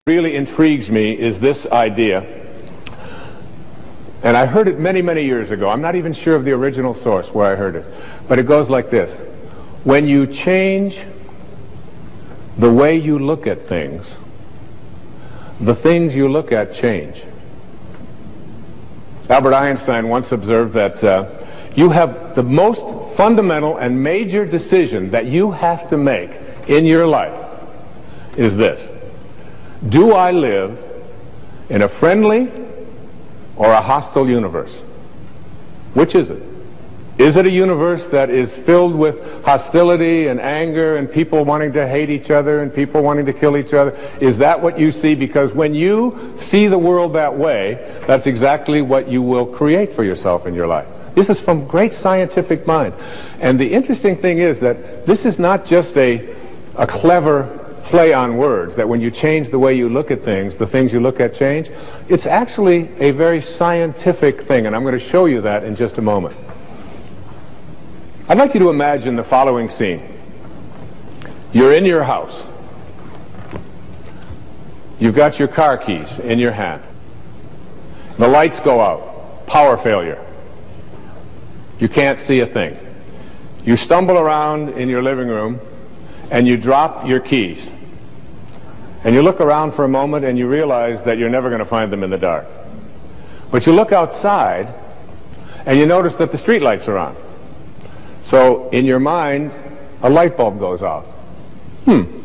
really intrigues me is this idea, and I heard it many, many years ago. I'm not even sure of the original source where I heard it, but it goes like this. When you change the way you look at things, the things you look at change. Albert Einstein once observed that you have the most fundamental and major decision that you have to make in your life is this: do I live in a friendly or a hostile universe? Which is it? Is it a universe that is filled with hostility and anger and people wanting to hate each other and people wanting to kill each other? Is that what you see? Because when you see the world that way, that's exactly what you will create for yourself in your life. This is from great scientific minds. And the interesting thing is that this is not just a clever play on words, that when you change the way you look at things, the things you look at change. It's actually a very scientific thing, and I'm going to show you that in just a moment. I'd like you to imagine the following scene. You're in your house. You've got your car keys in your hand. The lights go out. Power failure. You can't see a thing. You stumble around in your living room and you drop your keys. And you look around for a moment and you realize that you're never going to find them in the dark. But you look outside and you notice that the street lights are on. So in your mind, a light bulb goes out. I'm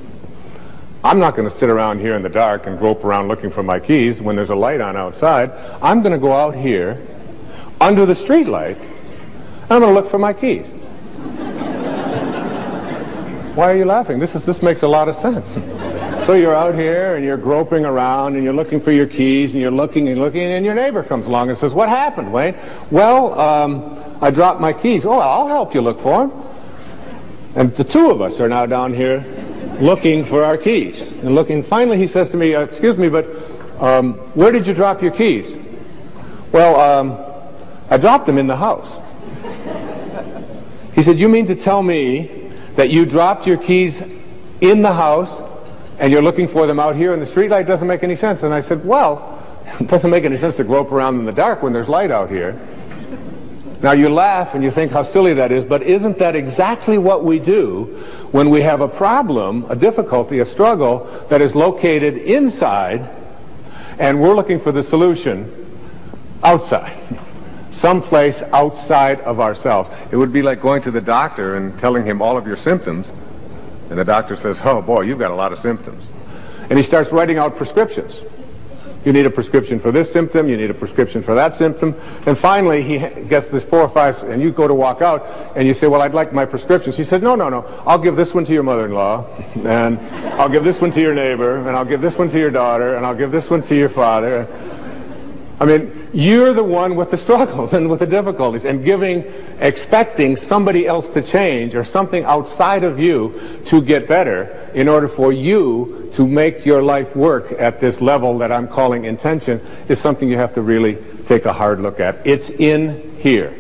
not going to sit around here in the dark and grope around looking for my keys when there's a light on outside. I'm going to go out here under the street light and I'm going to look for my keys. Why are you laughing? This makes a lot of sense. So you're out here and you're groping around and you're looking for your keys and you're looking and looking, and your neighbor comes along and says, "What happened, Wayne?" "Well, I dropped my keys." "Oh, I'll help you look for them." And the two of us are now down here looking for our keys and looking. Finally he says to me, "Excuse me, but where did you drop your keys?" "Well, I dropped them in the house." He said, "You mean to tell me that you dropped your keys in the house and you're looking for them out here in the street light? Doesn't make any sense." And I said, "Well, it doesn't make any sense to grope around in the dark when there's light out here." Now you laugh and you think how silly that is, but isn't that exactly what we do when we have a problem, a difficulty, a struggle that is located inside and we're looking for the solution outside? Someplace outside of ourselves. It would be like going to the doctor and telling him all of your symptoms, and the doctor says, "Oh boy, you've got a lot of symptoms." And he starts writing out prescriptions. You need a prescription for this symptom, you need a prescription for that symptom, and finally he gets this 4 or 5, and you go to walk out and you say, "Well, I'd like my prescriptions." He said, no, I'll give this one to your mother-in-law, and I'll give this one to your neighbor, and I'll give this one to your daughter, and I'll give this one to your father. I mean, you're the one with the struggles and with the difficulties, and expecting somebody else to change or something outside of you to get better in order for you to make your life work at this level that I'm calling intention is something you have to really take a hard look at. It's in here.